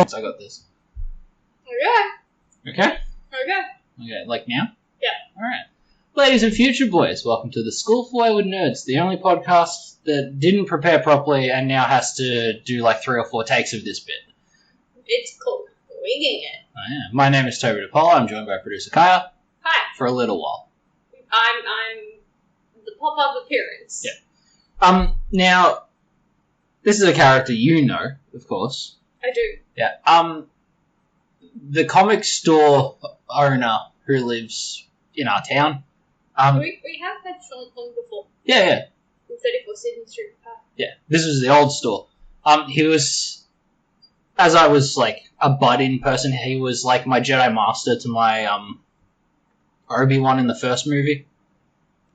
So I got this. Okay. Okay? Okay. Okay, like now? Yeah. Alright. Ladies and future boys, welcome to the School for Wayward Nerds, the only podcast that didn't prepare properly and now has to do like 3 or 4 takes of this bit. It's called Winging It. Oh, yeah. My name is Toby DePaul. I'm joined by Producer Kyah. Hi. For a little while. I'm the pop-up appearance. Yeah. Now, this is a character you know, of course. I do. Yeah. The comic store owner who lives in our town. We have had Sean on before. Yeah. In 34 Sydney Street Park. Yeah. This was the old store. He was, as I was like a butt-in person, he was like my Jedi Master to my Obi-Wan in the first movie.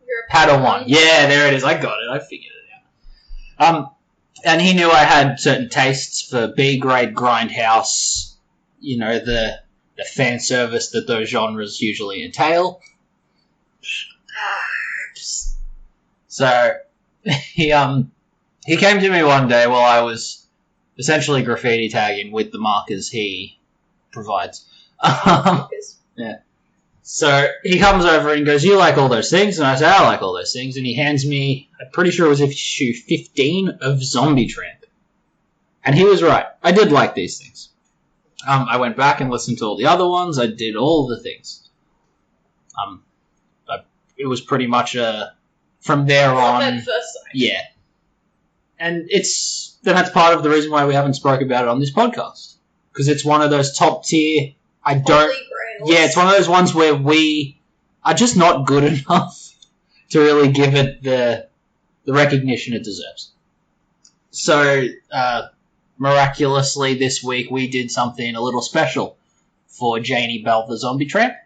You're a Padawan. Yeah, there it is. I got it. I figured it out. And he knew I had certain tastes for B-grade grindhouse, you know, the fan service that those genres usually entail. So he came to me one day while I was essentially graffiti tagging with the markers he provides. Yeah. So he comes over and goes, "You like all those things?" And I say, "I like all those things." And he hands me, I'm pretty sure it was issue 15 of Zombie Tramp. And he was right. I did like these things. I went back and listened to all the other ones. I did all the things. It was pretty much from there on. That first time. Yeah. And that's part of the reason why we haven't spoke about it on this podcast. Because it's one of those top tier, Holy Grails. yeah, it's one of those ones where we are just not good enough to really give it the recognition it deserves. So, miraculously this week we did something a little special for Janie Bell, the Zombie Tramp.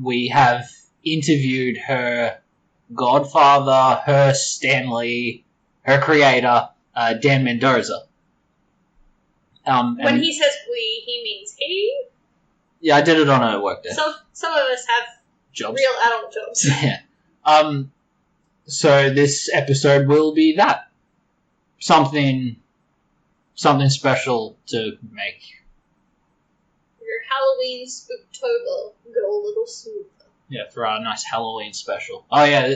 We have interviewed her godfather, her Stanley, her creator, Dan Mendoza. When he says we, he means he? Yeah, I did it on a work day. Some of us have Jobs. real adult jobs. Yeah. So this episode will be that. Something special to make. Your Halloween Spooktober go a little smoother. Yeah, for our nice Halloween special. Oh yeah,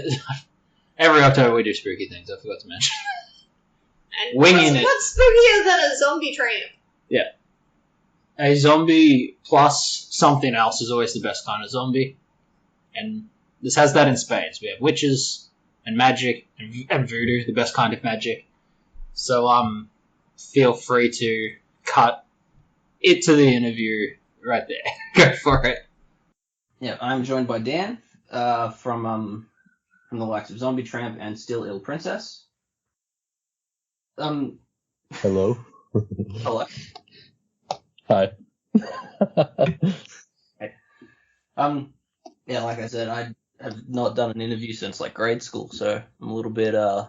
every October we do spooky things, I forgot to mention. And Winging it. What's spookier than a zombie tramp? Yeah. A zombie plus something else is always the best kind of zombie. And this has that in spades. We have witches and magic and voodoo, the best kind of magic. So feel free to cut it to the interview right there. Go for it. Yeah, I'm joined by Dan from the likes of Zombie Tramp and Still Ill Princess. Hello. Hello. Hi. Yeah, like I said, I have not done an interview since like grade school, so I'm a little bit I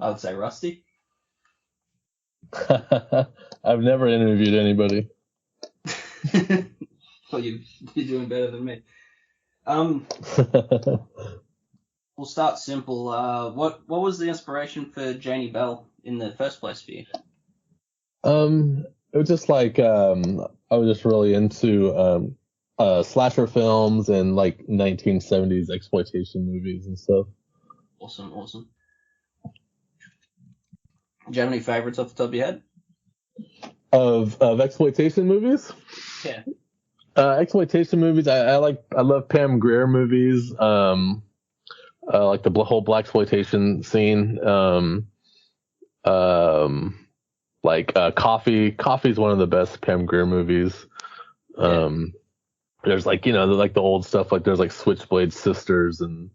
would say rusty. I've never interviewed anybody. Well, you're doing better than me. We'll start simple. What was the inspiration for Janie Bell in the first place for you? It was just like I was just really into slasher films and like 1970s exploitation movies and stuff. Awesome. Do you have any favorites off the top of your head? Of exploitation movies? Yeah. Exploitation movies. I love Pam Grier movies. Like the whole blaxploitation scene. Coffee. Coffee's one of the best Pam Grier movies. There's like, you know, like the old stuff, like there's like Switchblade Sisters and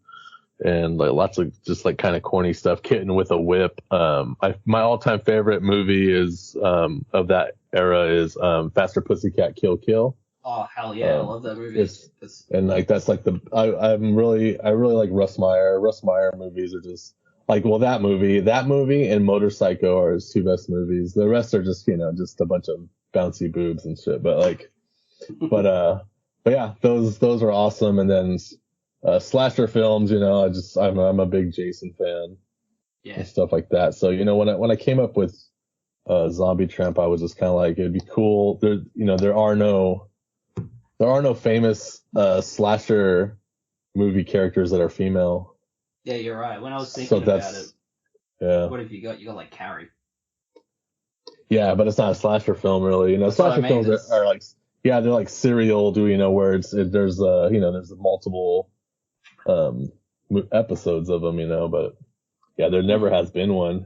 like lots of just like kind of corny stuff. Kitten with a Whip. My all-time favorite movie is of that era is Faster Pussycat Kill Kill. Oh hell yeah, I love that movie. And like that's like I really like Russ Meyer. Russ Meyer movies are just like, well, that movie and Motorcycle are his two best movies. The rest are just, you know, just a bunch of bouncy boobs and shit. But yeah, those are awesome. And then slasher films, you know, I'm a big Jason fan. Yeah. And stuff like that. So, you know, when I came up with Zombie Tramp, I was just kind of like, it'd be cool. There are no famous slasher movie characters that are female. Yeah, you're right. When I was So thinking about it, that's yeah. what have you got? You got like Carrie. Yeah, but it's not a slasher film, really. That's what I Slasher mean, films there's- are like, yeah, they're like serial, where there's multiple episodes of them, but yeah, there never has been one.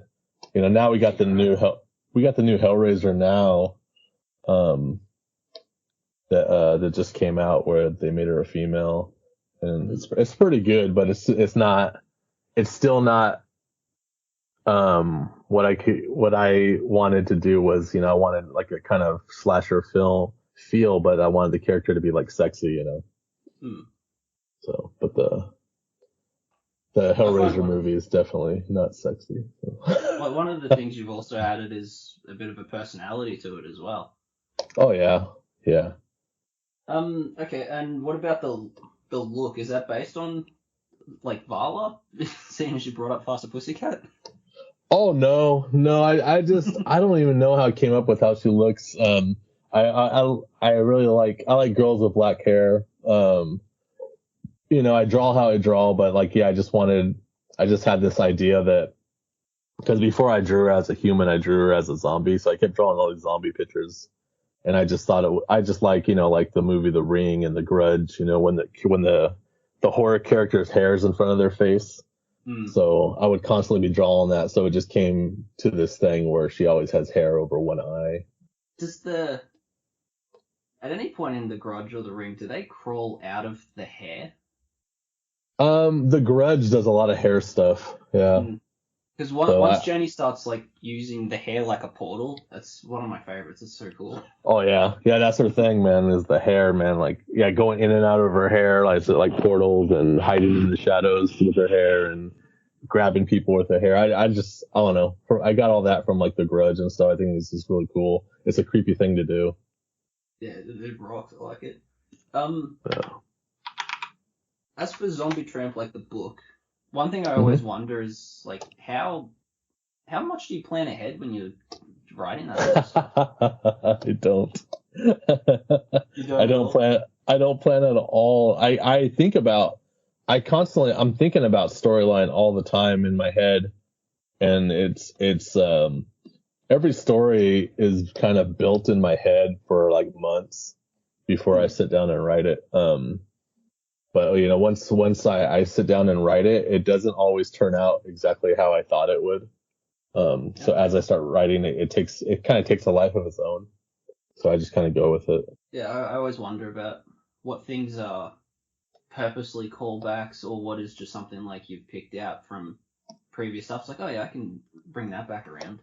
Now we got the new Hellraiser now, that just came out where they made her a female, and it's pretty good, but it's still not. What I wanted to do was, I wanted like a kind of slasher film feel, but I wanted the character to be like sexy, So, but the Hellraiser movie is definitely not sexy. So. Well, one of the things you've also added is a bit of a personality to it as well. Oh yeah, yeah. Okay, and what about the look? Is that based on like Vala? Seeing as you brought up Faster Pussycat. Oh no, I just I don't even know how I came up with how she looks. I really like girls with black hair. I draw how I draw, but like I just had this idea that because before I drew her as a human, I drew her as a zombie, so I kept drawing all these zombie pictures, and I just thought I just like like the movie The Ring and The Grudge, when the horror character's hair's in front of their face. So I would constantly be drawing that. So it just came to this thing where she always has hair over one eye. At any point in The Grudge or The Ring, do they crawl out of the hair? The Grudge does a lot of hair stuff. Yeah. Because once Jenny starts like using the hair like a portal, that's one of my favorites. It's so cool. Oh yeah, that's her thing, man. Is the hair, man? Like going in and out of her hair, like portals, and hiding in the shadows with her hair, and grabbing people with her hair. I don't know. I got all that from like The Grudge and stuff. I think this is really cool. It's a creepy thing to do. Yeah, it rocks. I like it. Yeah. As for Zombie Tramp, like the book, one thing I always wonder is like how much do you plan ahead when you're writing that? I don't. You don't I don't plan. I don't plan at all. I'm thinking about storyline all the time in my head, and it's every story is kind of built in my head for like months before I sit down and write it. But once I sit down and write it, it doesn't always turn out exactly how I thought it would. So as I start writing it, it kind of takes a life of its own. So I just kind of go with it. Yeah, I always wonder about what things are purposely callbacks or what is just something like you've picked out from previous stuff. It's like, oh yeah, I can bring that back around.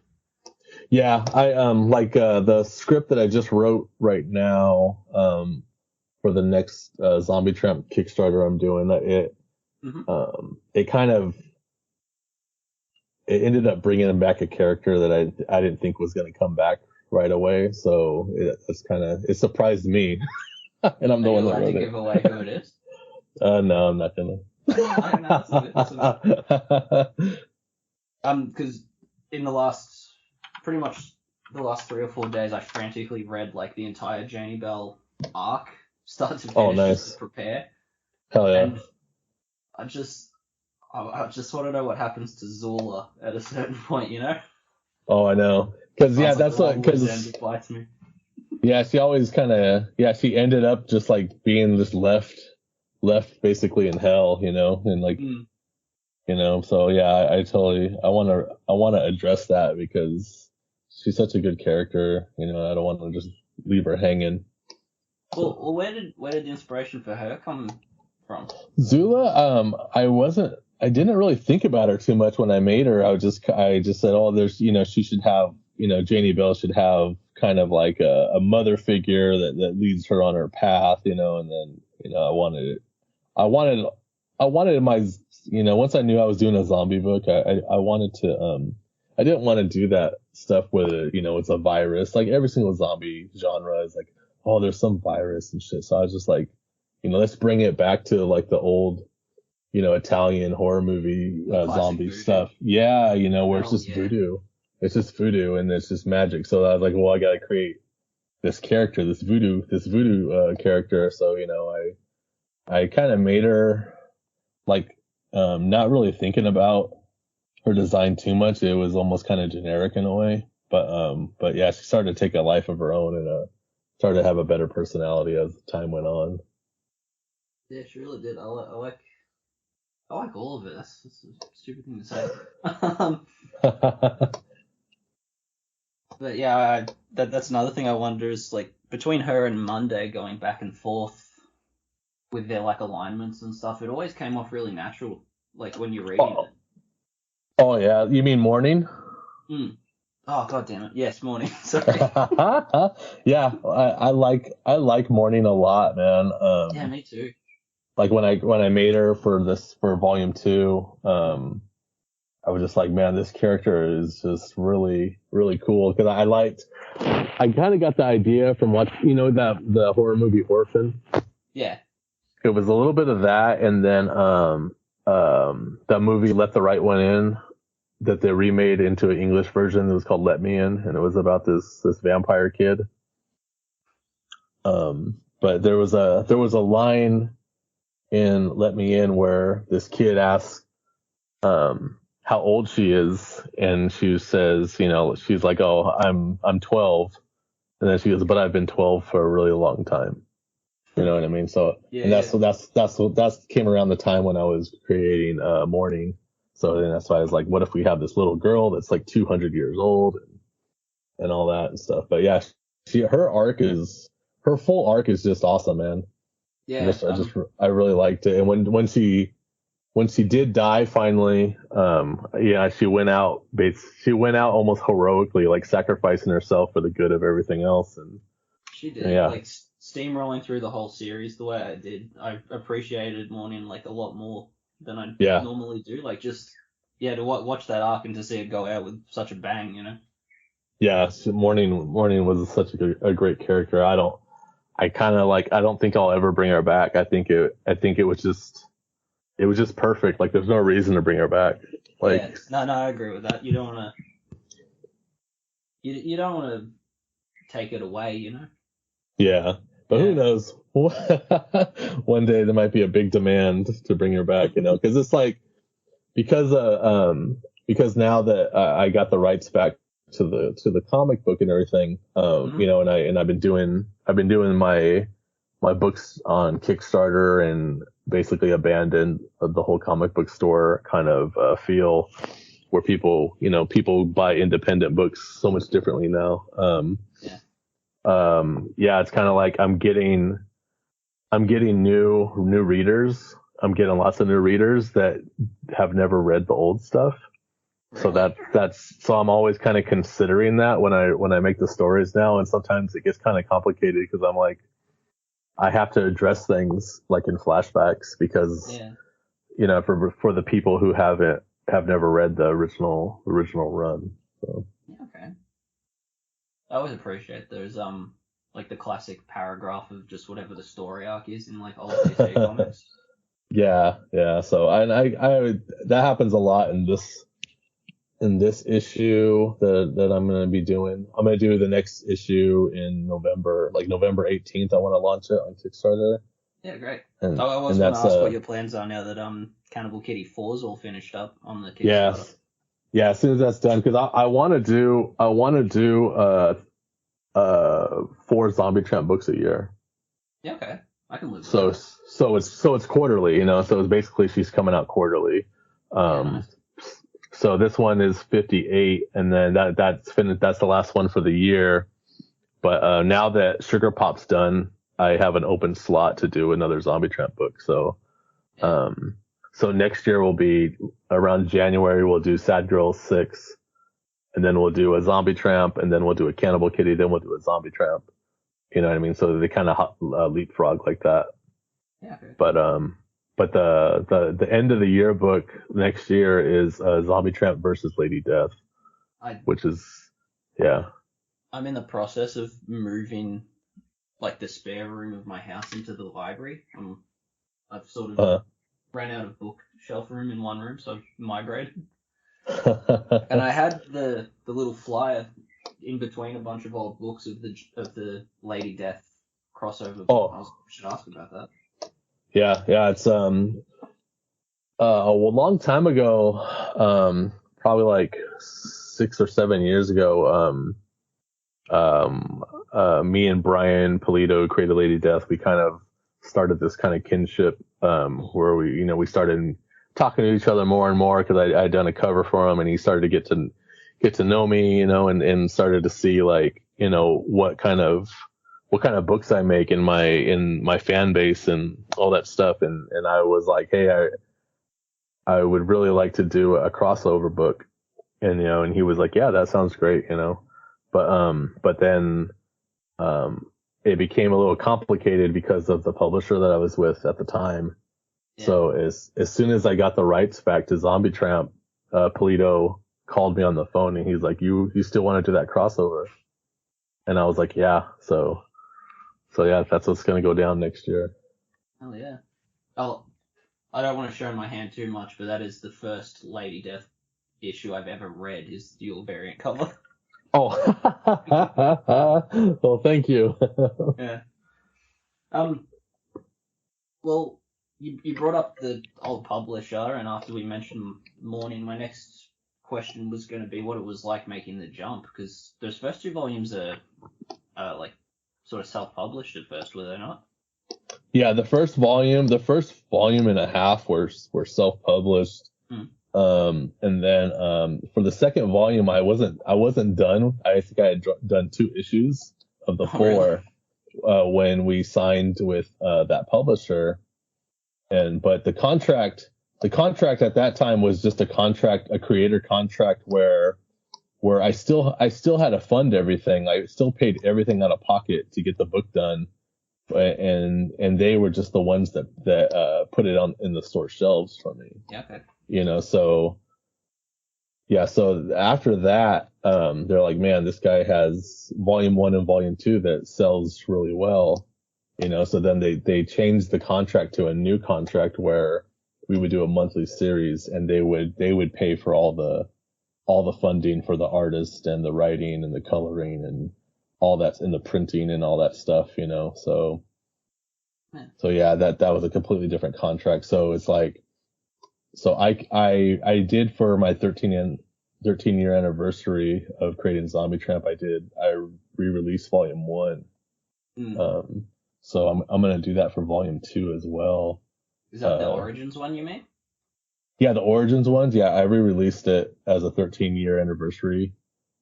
Yeah, I like the script that I just wrote right now for the next Zombie Tramp Kickstarter I'm doing. It ended up bringing back a character that I didn't think was going to come back right away. So it surprised me, and I'm the one that wrote it. Give away who it is? No, I'm not gonna. Because in pretty much the last 3 or 4 days, I frantically read like the entire Janie Bell arc, start to finish, Oh, nice. just to prepare. Hell yeah. And I just want to know what happens to Zula at a certain point, Oh, I know. Because yeah, she always she ended up just like being just left basically in hell, and like, so yeah, I want to address that because she's such a good character, I don't want to just leave her hanging. Well, where did the inspiration for her come from? Zula, I didn't really think about her too much when I made her. I just said, oh, there's, she should have, Janie Bell should have kind of like a mother figure that leads her on her path, and then, I wanted my, once I knew I was doing a zombie book, I wanted to, I didn't want to do that stuff with it, it's a virus. Like every single zombie genre is like, oh, there's some virus and shit. So I was just like, let's bring it back to like the old, Italian horror movie zombie stuff. Yeah, where it's just voodoo. voodoo and it's just magic. So I was like, well, I gotta create this character, this voodoo character. So I kind of made her like not really thinking about her design too much. It was almost kind of generic in a way, but yeah, she started to take a life of her own and started to have a better personality as time went on. Yeah, she really did. I like all of it. That's a stupid thing to say. But yeah, that's another thing I wonder is like between her and Monday going back and forth with their like alignments and stuff. It always came off really natural, like when you're reading it. Oh yeah, you mean Morning? Oh god damn it! Yes, Morning. Sorry. Yeah, I like Morning a lot, man. Yeah, me too. Like when I made her for volume 2, I was just like, man, this character is just really, really cool. Because I kind of got the idea from the horror movie Orphan. Yeah. It was a little bit of that, and then that movie Let the Right One In that they remade into an English version. It was called Let Me In, and it was about this vampire kid. But there was a line in Let Me In where this kid asks how old she is, and she says, she's like, oh, I'm 12, and then she goes, but I've been 12 for a really long time. You know what I mean? So, yeah, and that's came around the time when I was creating Morning. So then that's why I was like, what if we have this little girl that's like 200 years old and all that and stuff. But yeah, her full arc is just awesome, man. Yeah. I really liked it. And when she did die finally, she went out almost heroically, like sacrificing herself for the good of everything else. And she did. Yeah. Like steamrolling through the whole series the way I did. I appreciated Morning like a lot more than I normally do. Like just to watch that arc and to see it go out with such a bang, Yeah, Morning was such a great character. I don't think I'll ever bring her back. I think it was just perfect. Like there's no reason to bring her back. Like no, I agree with that. You don't want to take it away, Yeah, but who knows? One day there might be a big demand to bring her back, because it's like because now that I got the rights back to the comic book and everything, and I've been doing my books on Kickstarter and basically abandoned the whole comic book store kind of feel where people buy independent books so much differently now. It's kind of like I'm getting new readers. I'm getting lots of new readers that have never read the old stuff. Really? So I'm always kind of considering that when I make the stories now, and sometimes it gets kind of complicated because I'm like, I have to address things like in flashbacks because for the people who have never read the original run. So. Yeah, okay. I always appreciate those like the classic paragraph of just whatever the story arc is in like old DC comics. Yeah. So I that happens a lot in this issue that I'm going to be doing. I'm going to do the next issue in November, like November 18th. I want to launch it on Kickstarter. Yeah, great. I was going to ask what your plans are now that Cannibal Kitty 4 is all finished up on the Kickstarter. Yeah, as soon as that's done, because I want to do 4 Zombie Tramp books a year. Yeah, okay. I can live with that. So it's quarterly, so it's basically she's coming out quarterly. Nice. So this one is 58, and then that's finished. That's the last one for the year. But now that Sugar Pop's done, I have an open slot to do another Zombie Tramp book. So, so next year will be around January. We'll do Sad Girls 6, and then we'll do a Zombie Tramp, and then we'll do a Cannibal Kitty, then we'll do a Zombie Tramp. You know what I mean? So they kind of leapfrog like that. Yeah. Okay. But the end of the year book next year is Zombie Tramp versus Lady Death, which is I'm in the process of moving like the spare room of my house into the library. I've sort of ran out of bookshelf room in one room, so I've migrated. And I had the little flyer in between a bunch of old books of the Lady Death crossover. Oh. I should ask about that. Yeah, it's a long time ago, probably like 6 or 7 years ago, me and Brian Polito, created Lady Death, we kind of started this kind of kinship, where we started talking to each other more and more because I'd done a cover for him and he started to get to know me, and started to see like, what kind of books I make in my fan base and all that stuff. And I was like, hey, I would really like to do a crossover book. And he was like, yeah, that sounds great, but then, it became a little complicated because of the publisher that I was with at the time. Yeah. So as soon as I got the rights back to Zombie Tramp, Polito called me on the phone and he's like, you still want to do that crossover? And I was like, yeah. So yeah, that's what's going to go down next year. Oh yeah. Oh, I don't want to show my hand too much, but that is the first Lady Death issue I've ever read, is the dual variant cover. Oh. Well, thank you. Yeah. Well, you brought up the old publisher, and after we mentioned Morning, my next question was going to be what it was like making the jump, because those first two volumes are like sort of self-published at first, were they not? Yeah, the first volume and a half were self-published. And then for the second volume, I wasn't done. I think I had done 2 issues of the 4 when we signed with that publisher. But the contract at that time was just a creator contract where I still had to fund everything. I still paid everything out of pocket to get the book done. And they were just the ones that put it on in the store shelves for me. Yeah, okay. So after that, they're like, man, this guy has volume 1 and volume 2 that sells really well, so then they changed the contract to a new contract where we would do a monthly series and they would pay for all the funding for the artist and the writing and the coloring and all that's in the printing and all that stuff, so yeah, that was a completely different contract. So it's like, so I did for my 13-year anniversary of creating Zombie Tramp, I re-released volume 1. So I'm going to do that for volume 2 as well. Is that the Origins one you made? Yeah, the Origins ones. Yeah, I re-released it as a 13-year anniversary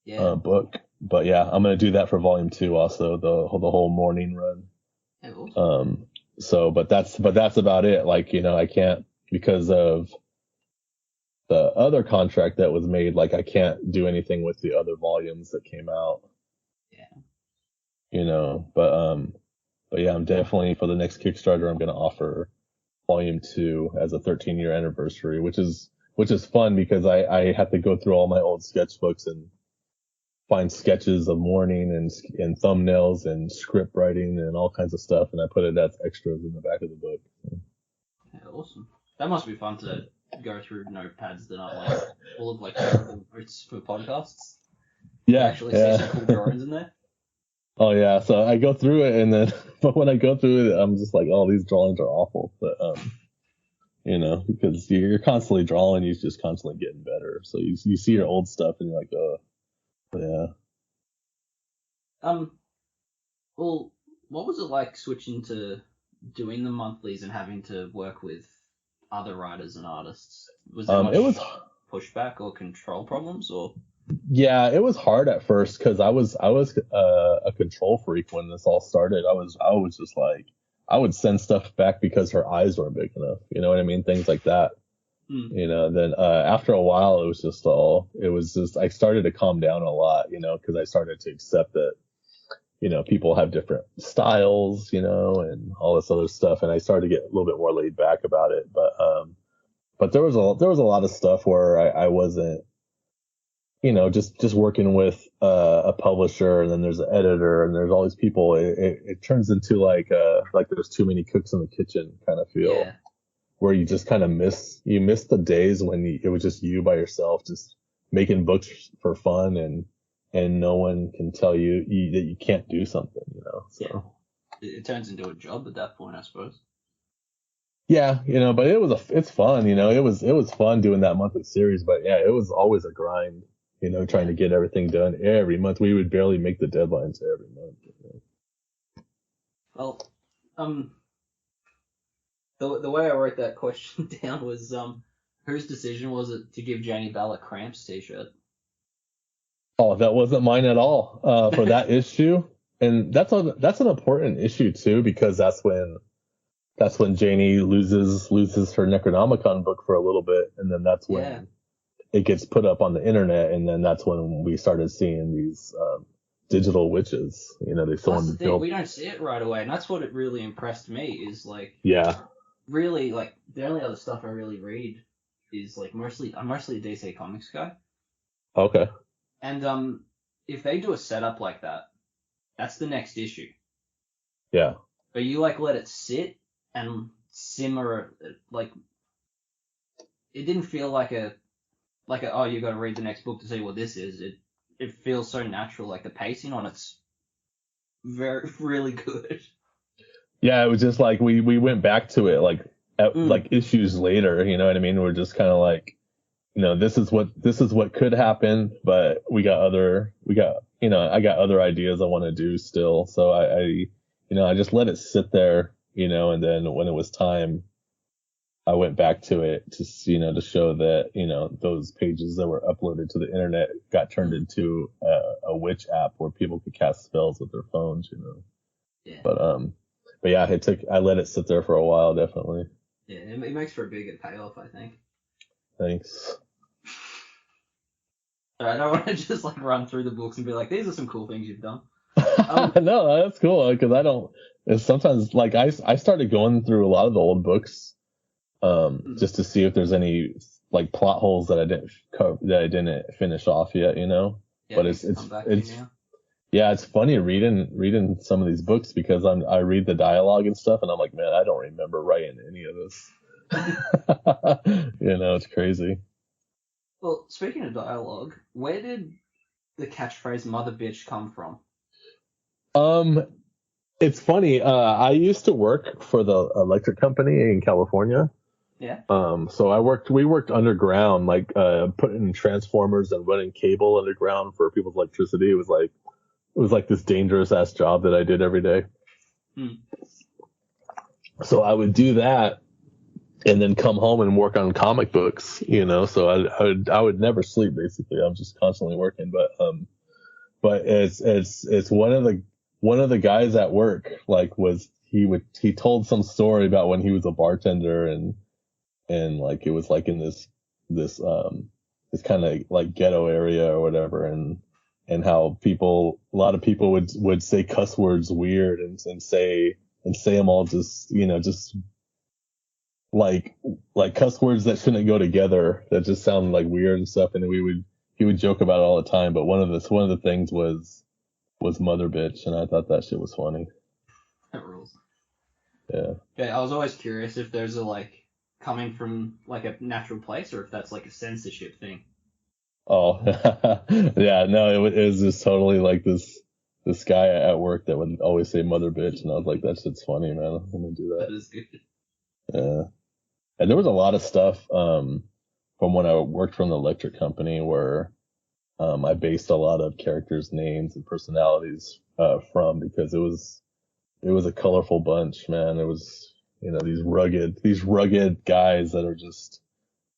book. But yeah, I'm going to do that for volume 2 also, the whole Morning run. Yeah, awesome. But that's about it. Like, I can't, because of the other contract that was made, like I can't do anything with the other volumes that came out. Yeah. But yeah, I'm definitely, for the next Kickstarter, I'm going to offer volume 2 as a 13-year anniversary, which is fun because I have to go through all my old sketchbooks and find sketches of Morning and thumbnails and script writing and all kinds of stuff, and I put it as extras in the back of the book. Yeah, awesome. That must be fun to go through notepads that aren't like full of like terrible notes for podcasts. Yeah, you actually see some cool drawings in there. Oh yeah, so I go through it, and then but when I go through it, I'm just like, oh, these drawings are awful. But because you're constantly drawing, you're just constantly getting better. So you see your old stuff, and you're like, oh, yeah. Well, what was it like switching to doing the monthlies and having to work with other writers and artists? Was there much pushback or control problems, or? Yeah, it was hard at first because I was a control freak when this all started. I was just like, I would send stuff back because her eyes weren't big enough. You know what I mean? Things like that. Then after a while, it was just I started to calm down a lot, because I started to accept that, people have different styles, and all this other stuff. And I started to get a little bit more laid back about it. But there was a lot of stuff where I wasn't, just working with a publisher, and then there's an editor, and there's all these people. It turns into like there's too many cooks in the kitchen kind of feel. where you just kind of miss the days when it was just you by yourself, just making books for fun, and no one can tell you that you can't do something, you know. So it turns into a job at that point, I suppose. yeah, you know, but it's fun, you know. It was fun doing that monthly series, but yeah, it was always a grind, you know, trying to get everything done every month. We would barely make the deadlines every month. You know? Well, the way I wrote that question down was whose decision was it to give Janie Bell a Cramps t-shirt? Oh, that wasn't mine at all. For that issue, and that's an important issue too, because that's when Janie loses her Necronomicon book for a little bit, and then that's when it gets put up on the internet, and then that's when we started seeing these digital witches. You know, we don't see it right away, and that's what it really impressed me. Is like, really, like, the only other stuff I really read is like I'm mostly a DC Comics guy. Okay. And if they do a setup like that, that's the next issue. Yeah. But you like let it sit and simmer, like it didn't feel like a oh, you got to read the next book to see what this is. It feels so natural, like the pacing on it's really good. Yeah, it was just like we went back to it like like issues later, you know what I mean? We're just kind of like, you know, this is what could happen, but I got other ideas I want to do still. So I just let it sit there, you know, and then when it was time, I went back to it to show that, you know, those pages that were uploaded to the internet got turned into a witch app where people could cast spells with their phones, you know. Yeah. But yeah, I let it sit there for a while, definitely. Yeah, it makes for a bigger payoff, I think. Thanks. I don't want to just like run through the books and be like, these are some cool things you've done. No, that's cool, because I don't. Sometimes, like, I started going through a lot of the old books, just to see if there's any like plot holes that I didn't finish off yet, you know. Yeah, but it's funny reading some of these books, because I read the dialogue and stuff, and I'm like, man, I don't remember writing any of this. You know, it's crazy. Well, speaking of dialogue, where did the catchphrase "Motherbitch" come from? It's funny. I used to work for the electric company in California. Yeah. So we worked underground, like putting transformers and running cable underground for people's electricity. It was like this dangerous ass job that I did every day. So I would do that and then come home and work on comic books, you know. So I would never sleep, basically. I'm just constantly working. But it's one of the guys at work, like, he told some story about when he was a bartender, and like it was like in this kind of like ghetto area or whatever, and how a lot of people would say cuss words weird and say them all just, you know, just like cuss words that shouldn't go together, that just sound like weird and stuff. And he would joke about it all the time. But one of the things was Motherbitch, and I thought that shit was funny. That rules. Yeah. Yeah, I was always curious if there's a like coming from like a natural place, or if that's like a censorship thing. Oh, yeah, no, it was just totally like this guy at work that would always say Motherbitch, and I was like, that shit's funny, man. I'm gonna do that. That is good. Yeah. And there was a lot of stuff from when I worked from the electric company where I based a lot of characters' names and personalities from, because it was a colorful bunch, man. It was, you know, these rugged guys that are just,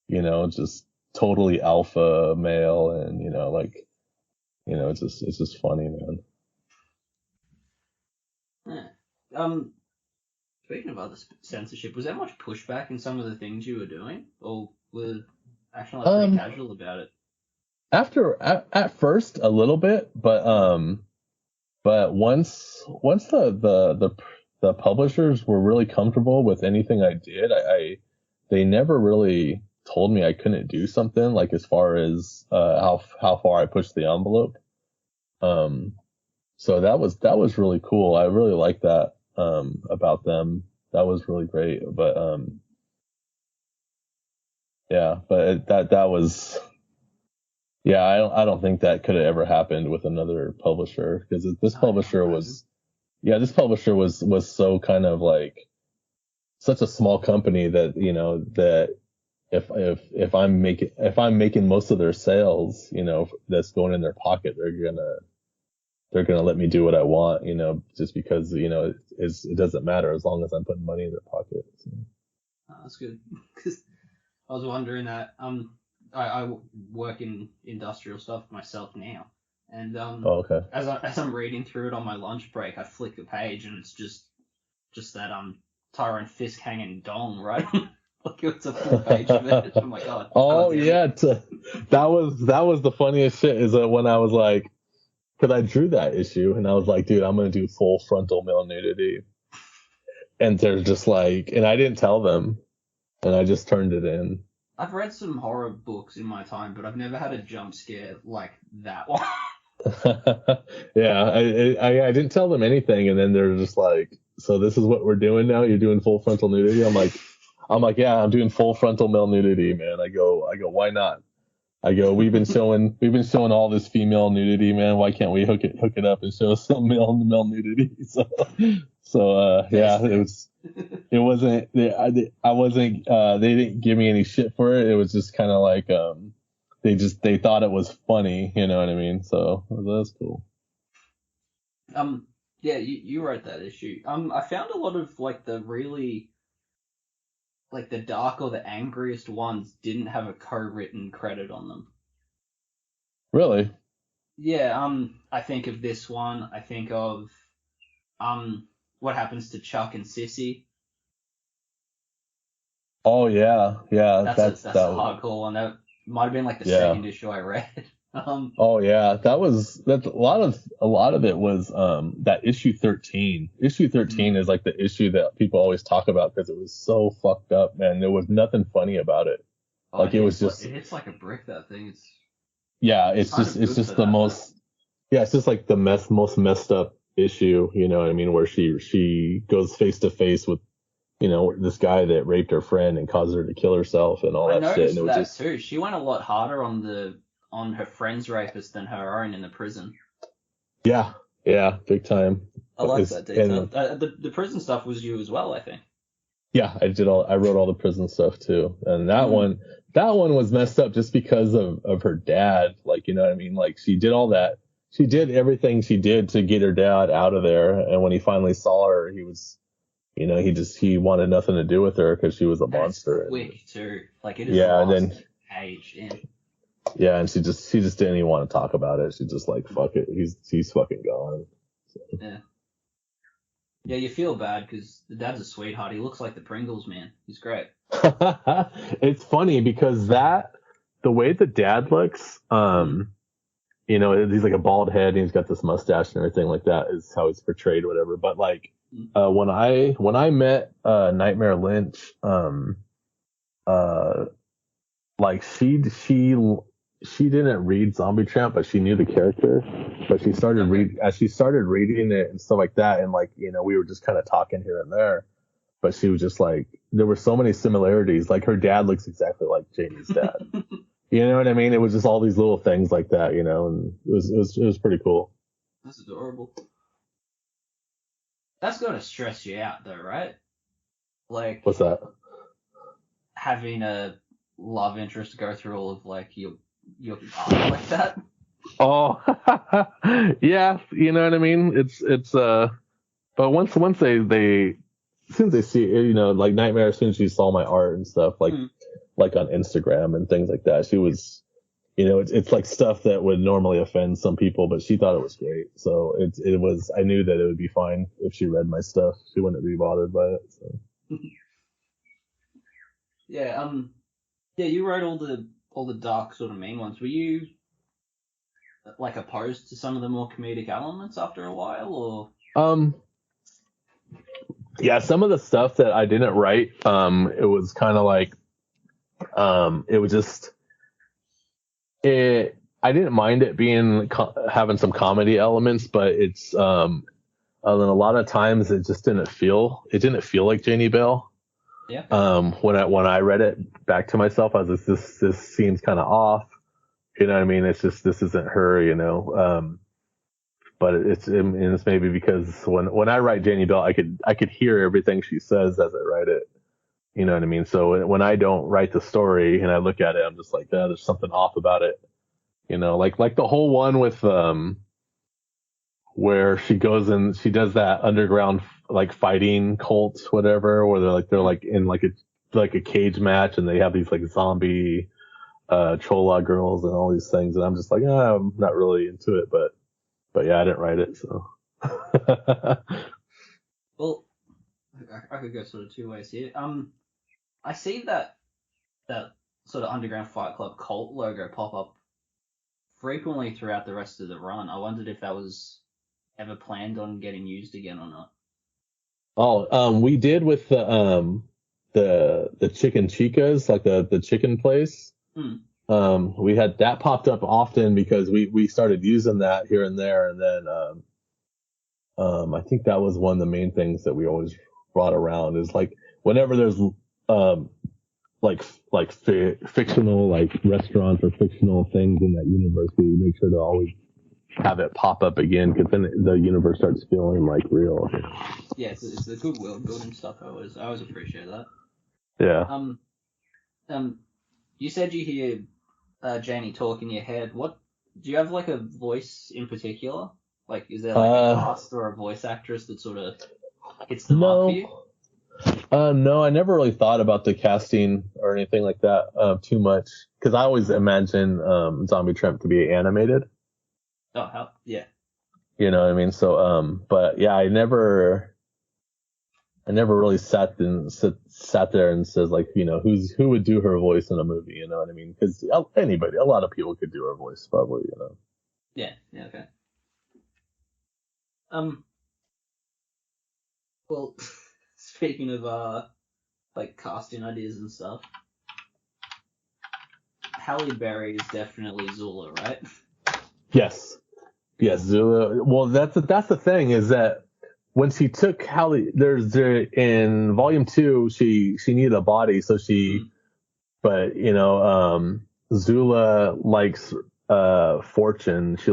you know, just totally alpha male, and, you know, like, you know, it's just funny, man. Yeah. Speaking of other censorship, was there much pushback in some of the things you were doing, or were actually like pretty casual about it? At first a little bit, but once the publishers were really comfortable with anything I did, they never really told me I couldn't do something, like, as far as how far I pushed the envelope. So that was really cool. I really liked that about them. That was really great. But Yeah, but that was, yeah, I don't think that could have ever happened with another publisher, because this I publisher can't was, yeah, this publisher was so kind of like such a small company that, that if I'm making most of their sales, that's going in their pocket, they're gonna let me do what I want, just because, it doesn't matter as long as I'm putting money in their pocket. So. Oh, that's good. 'Cause I was wondering that. I work in industrial stuff myself now, and Oh, okay. as I'm reading through it on my lunch break, I flick the page and it's just that Tyrone Fisk hanging dong, right? Like it's a full page of it. I'm like, oh. Oh damn yeah, it. that was the funniest shit. Is that when I was like, because I drew that issue and I was like, dude, I'm gonna do full frontal male nudity, and they're just like, and I didn't tell them, and I just turned it in. I've read some horror books in my time, but I've never had a jump scare like that one. Yeah, I didn't tell them anything, and then they're just like, so this is what we're doing now? You're doing full frontal nudity? I'm like, yeah, I'm doing full frontal male nudity, man. I go, why not? I go, we've been showing all this female nudity, man. Why can't we hook it up and show some male nudity? Yeah, it wasn't, I wasn't, they didn't give me any shit for it. It was just kind of like, they thought it was funny, you know what I mean? So that's cool. Yeah, you wrote that issue. I found a lot of like the really, like the dark or the angriest ones didn't have a co-written credit on them. Really? Yeah, I think of this one. I think of What Happens to Chuck and Sissy. Oh yeah, That's a hardcore one. That might have been like the second issue I read. Oh yeah, that's a lot of it was that issue 13. Issue 13 is like the issue that people always talk about because it was so fucked up, man. There was nothing funny about it. Like it was just, it hits like a brick, that thing. It's just the most, it's just like the most messed up issue, you know what I mean, where she goes face to face with, this guy that raped her friend and caused her to kill herself and all that shit. And it was that too. She went a lot harder on her friend's rapist than her own in the prison. Yeah, big time. I like that detail. The prison stuff was you as well, I think. Yeah, I wrote all the prison stuff too, and that one was messed up just because of her dad. Like, you know what I mean? Like she did all that. She did everything she did to get her dad out of there, and when he finally saw her, he was, he wanted nothing to do with her because she was a monster. It's quick too. Like it is. Yeah, and then aged in. Yeah, and she just didn't even want to talk about it. She just like, fuck it, he's fucking gone. So. Yeah, you feel bad because the dad's a sweetheart. He looks like the Pringles man. He's great. It's funny because the way the dad looks, he's like a bald head and he's got this mustache and everything like that is how he's portrayed, or whatever. But like, when I met Nightmare Lynch, like she didn't read Zombie Tramp, but she knew the character. But she started reading it and stuff like that, and like, we were just kind of talking here and there. But she was just like, there were so many similarities. Like her dad looks exactly like Jamie's dad. You know what I mean? It was just all these little things like that, and it was pretty cool. That's adorable. That's gotta stress you out though, right? Like, what's that? Having a love interest go through all of like your art like that. Oh, yeah, you know what I mean? It's but once they as soon as they see it, like Nightmare, as soon as she saw my art and stuff, like on Instagram and things like that, she was, it's like stuff that would normally offend some people, but she thought it was great. So it was, I knew that it would be fine if she read my stuff. She wouldn't be bothered by it. So. Yeah, you wrote all the dark sort of mean ones. Were you like opposed to some of the more comedic elements after a while, or? Yeah, some of the stuff that I didn't write, it was kind of like, it was just, I didn't mind it being having some comedy elements, but it's then a lot of times it just didn't feel like Janie Bell. Yeah. When I read it back to myself, I was like, this seems kind of off. You know what I mean? It's just, this isn't her, you know. But it's maybe because when I write Janie Bell, I could hear everything she says as I write it. You know what I mean? So when I don't write the story and I look at it, I'm just like, there's something off about it. You know, like the whole one with where she goes and she does that underground like fighting cult, whatever, where they're like in like a cage match and they have these like zombie chola girls and all these things, and I'm just like, I'm not really into it, but yeah, I didn't write it, so. Well, I could go sort of two ways here. I see that sort of underground Fight Club cult logo pop up frequently throughout the rest of the run. I wondered if that was ever planned on getting used again or not. Oh, we did with the chicken chicas, like the chicken place. We had that popped up often because we started using that here and there, and then I think that was one of the main things that we always brought around is like whenever there's like fictional like restaurants or fictional things in that universe, we make sure to always have it pop up again, because then the universe starts feeling like real. Yeah, it's the good world building stuff. I always appreciate that. Yeah. You said you hear Janie talk in your head. What do you have like a voice in particular? Like, is there like a cast or a voice actress that sort of hits the mark for you? No, I never really thought about the casting or anything like that too much, because I always imagine Zombie Tramp to be animated. Oh, hell, yeah. You know what I mean? So, but yeah, I never really sat there and says like, you know, who would do her voice in a movie? You know what I mean? Because a lot of people could do her voice, probably. You know. Yeah. Okay. Well, speaking of like casting ideas and stuff, Halle Berry is definitely Zula, right? Yes, Zula. Well, that's the thing, is that when she took Halle, in volume 2, she needed a body, so but you know, Zula likes fortune. She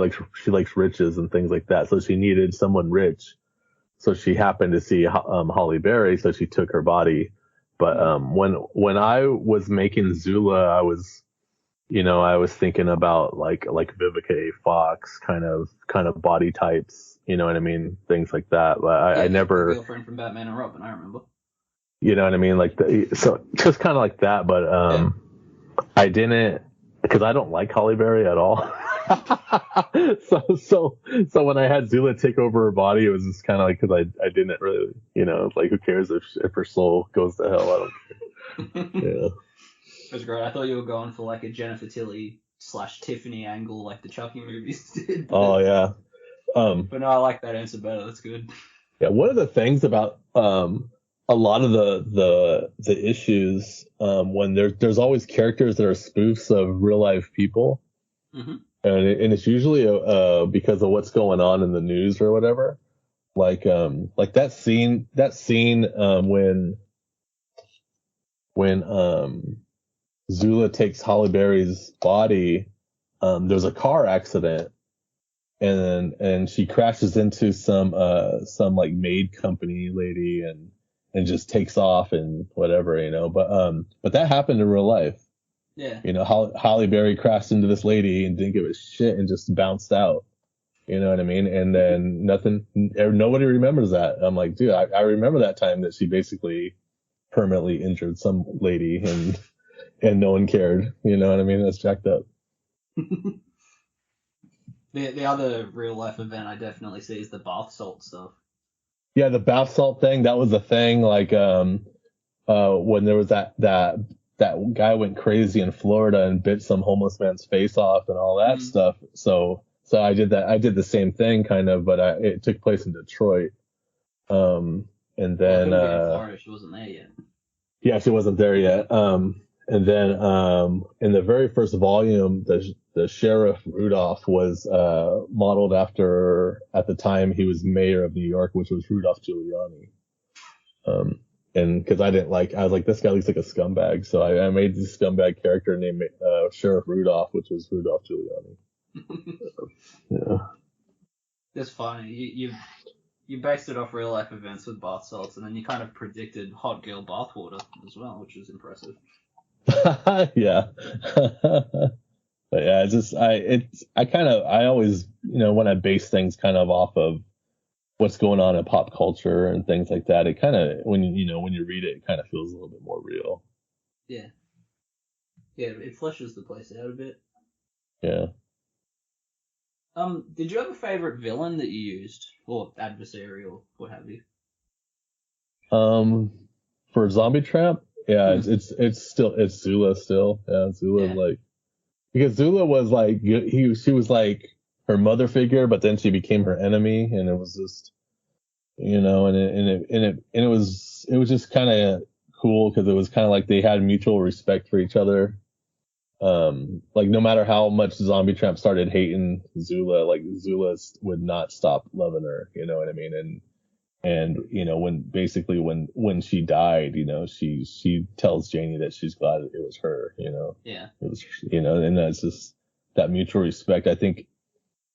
likes riches and things like that, so she needed someone rich. So she happened to see Halle Berry, so she took her body. But when I was making Zula, I was thinking about like Vivica A. Fox kind of body types, you know what I mean, things like that. But I never. The girlfriend from Batman and Robin, I remember. You know what I mean, like so just kind of like that. But I didn't, because I don't like Halle Berry at all. so when I had Zula take over her body, it was just kind of like, because I didn't really, you know, like, who cares if her soul goes to hell? I don't care. Yeah. That's great. I thought you were going for like a Jennifer Tilly / Tiffany angle, like the Chucky movies did. Oh yeah. But no, I like that answer better. That's good. Yeah. One of the things about a lot of the issues when there's always characters that are spoofs of real life people. Mm-hmm. And it's usually because of what's going on in the news or whatever. Like that scene when Zula takes Halle Berry's body, there's a car accident, and she crashes into some like maid company lady and just takes off and whatever, you know. But that happened in real life. Yeah. You know, Halle Berry crashed into this lady and didn't give a shit and just bounced out. You know what I mean? And then nobody remembers that. I'm like, dude, I remember that time that she basically permanently injured some lady and no one cared. You know what I mean? That's jacked up. The other real life event I definitely see is the bath salt stuff. Yeah, the bath salt thing, that was a thing. Like when there was that guy went crazy in Florida and bit some homeless man's face off and all that stuff. So I did that. I did the same thing kind of, but it took place in Detroit. And then Florida, she wasn't there yet. Yeah, she wasn't there yet. And then in the very first volume, the sheriff Rudolph was modeled after, at the time he was mayor of New York, which was Rudolph Giuliani. and because I was like, this guy looks like a scumbag, so I made this scumbag character named Sheriff Rudolph, which was Rudolph Giuliani. Yeah. It's funny. You based it off real life events with bath salts, and then you kind of predicted hot girl bathwater as well, which is impressive. Yeah. But yeah, I always, when I base things kind of off of what's going on in pop culture and things like that, it kind of, when you read it, it kind of feels a little bit more real. Yeah. Yeah, it fleshes the place out a bit. Yeah. Did you have a favorite villain that you used, or adversary, or what have you? For Zombie Tramp, yeah, it's Zula still. Yeah, Zula, Yeah. because Zula was like, she was like her mother figure, but then she became her enemy, and it was just, and it was just kind of cool because it was kind of like they had mutual respect for each other. Like no matter how much Zombie Tramp started hating Zula, like Zula would not stop loving her, you know what I mean? And when she died, she tells Janie that she's glad it was her, Yeah. It was, and that's just that mutual respect. I think,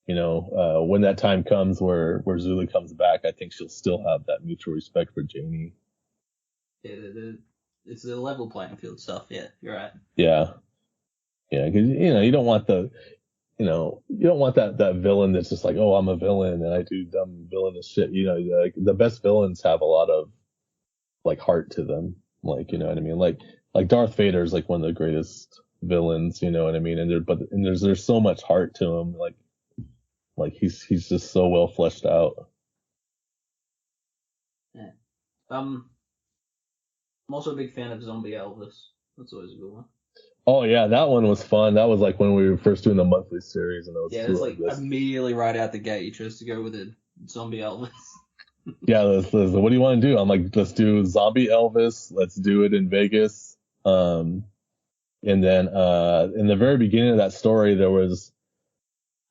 when that time comes where Zula comes back, I think she'll still have that mutual respect for Janie. Yeah, it's the level playing field stuff. Yeah, you're right. Yeah. Yeah. Cause, you don't want that villain that's just like, oh, I'm a villain and I do dumb villainous shit. Like the best villains have a lot of like heart to them. Like, you know what I mean? Like Darth Vader is like one of the greatest villains, you know what I mean? And there's so much heart to him. Like he's just so well fleshed out. Yeah. I'm also a big fan of Zombie Elvis. That's always a good one. Oh yeah, that one was fun. That was like when we were first doing the monthly series, and it's like immediately right out the gate. You chose to go with a Zombie Elvis. Yeah, what do you want to do? I'm like, let's do Zombie Elvis. Let's do it in Vegas. And then in the very beginning of that story, there was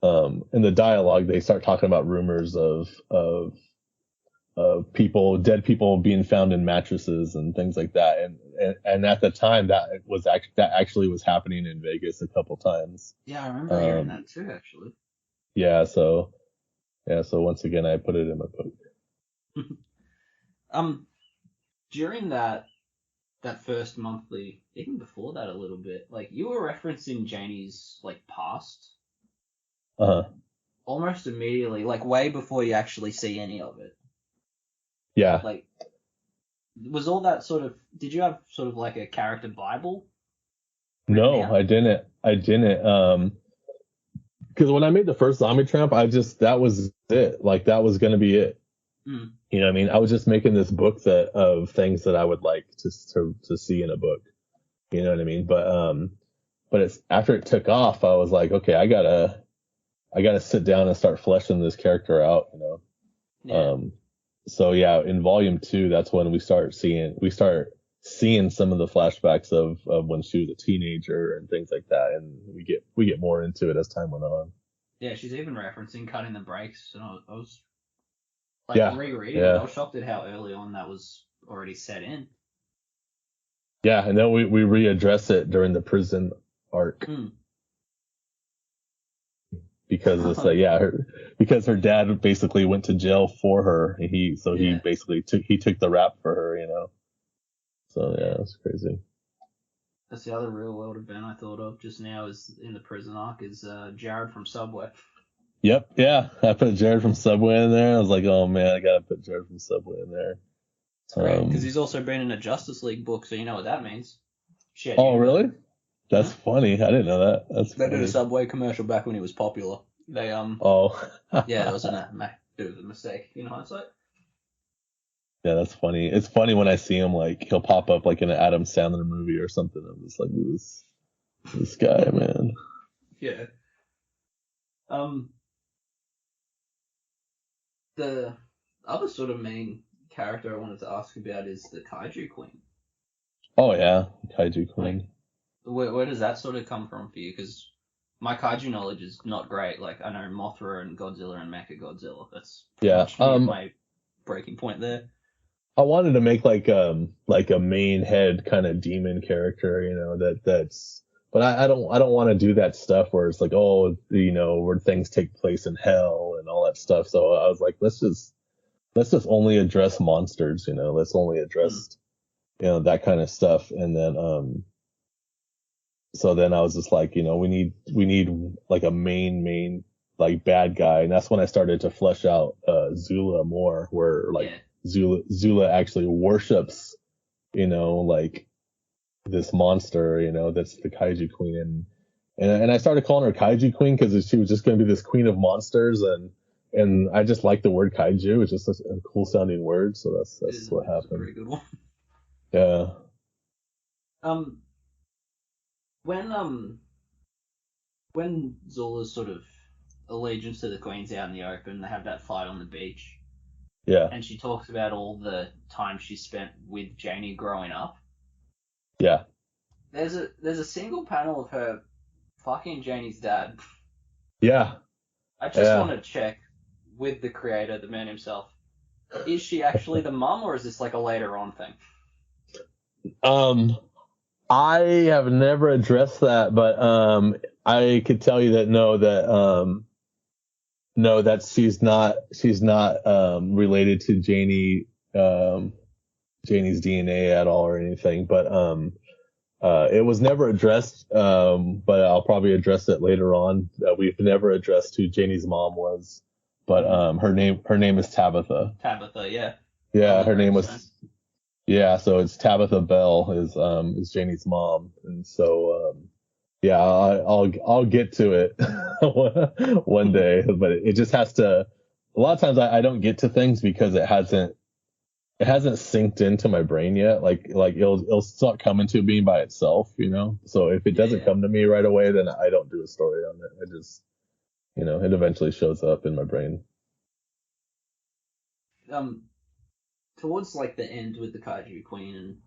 in the dialogue they start talking about rumors of dead people being found in mattresses and things like that. And at the time that actually was happening in Vegas a couple times. Yeah, I remember hearing that too, actually. Yeah, so once again I put it in my book. During that first monthly, even before that a little bit, like you were referencing Janie's like past. Almost immediately, like way before you actually see any of it. Yeah. Like, was all that sort of? Did you have sort of like a character Bible? No, I didn't. Because when I made the first Zombie Tramp, that was it. Like that was gonna be it. Mm. You know what I mean? I was just making this book of things that I would like to see in a book. You know what I mean? But it's after it took off, I was like, okay, I gotta sit down and start fleshing this character out. Yeah. So yeah, in volume 2, that's when we start seeing some of the flashbacks of when she was a teenager and things like that, and we get more into it as time went on. Yeah, she's even referencing cutting the brakes, and I was rereading. Yeah. I was shocked at how early on that was already set in. Yeah, and then we readdress it during the prison arc. Because it's because her dad basically went to jail for her. He basically took the rap for her, So yeah, it's crazy. That's the other real world event I thought of just now is in the prison arc is Jared from Subway. Yep, yeah, I put Jared from Subway in there. I was like, oh man, I gotta put Jared from Subway in there. It's great because he's also been in a Justice League book, so you know what that means. Shit. Oh really? That's funny. I didn't know that. They did a Subway commercial back when he was popular. They Oh. Yeah, it was a mistake in hindsight. Yeah, that's funny. It's funny when I see him like he'll pop up like in an Adam Sandler movie or something. I'm just like this guy, man. Yeah. The other sort of main character I wanted to ask about is the Kaiju Queen. Oh yeah, Kaiju Queen. Where does that sort of come from for you? Because my kaiju knowledge is not great. Like I know Mothra and Godzilla and Mechagodzilla. That's my breaking point there. I wanted to make like a main head kind of demon character, that's but I don't want to do that stuff where it's like, oh, where things take place in hell and all that stuff. So I was like, let's just only address monsters, let's only address that kind of stuff. And then so then I was just like, we need like a main like bad guy, and that's when I started to flesh out Zula more, where like Zula actually worships, like this monster, that's the Kaiju Queen, and I started calling her Kaiju Queen because she was just going to be this queen of monsters, and I just like the word Kaiju. It's just such a cool sounding word, so that's what happened. That's a pretty good one. Yeah. When Zula's sort of allegiance to the Queen's out in the open, they have that fight on the beach. Yeah. And she talks about all the time she spent with Janie growing up. Yeah. There's a single panel of her fucking Janie's dad. Yeah. I just want to check with the creator, the man himself. Is she actually the mum, or is this like a later on thing? I have never addressed that, but I could tell you that no, that she's not related to Janie's DNA at all or anything. But it was never addressed. But I'll probably address it later on. We've never addressed who Janie's mom was, but her name is Tabitha. Tabitha, yeah. Yeah, her name was. Yeah, so it's Tabitha Bell is Janie's mom, and so yeah, I'll get to it one day, but it just has to. A lot of times I don't get to things because it hasn't synced into my brain yet. Like it'll start coming to me by itself, So if it doesn't come to me right away, then I don't do a story on it. I just, it eventually shows up in my brain. Towards like the end with the Kaiju Queen and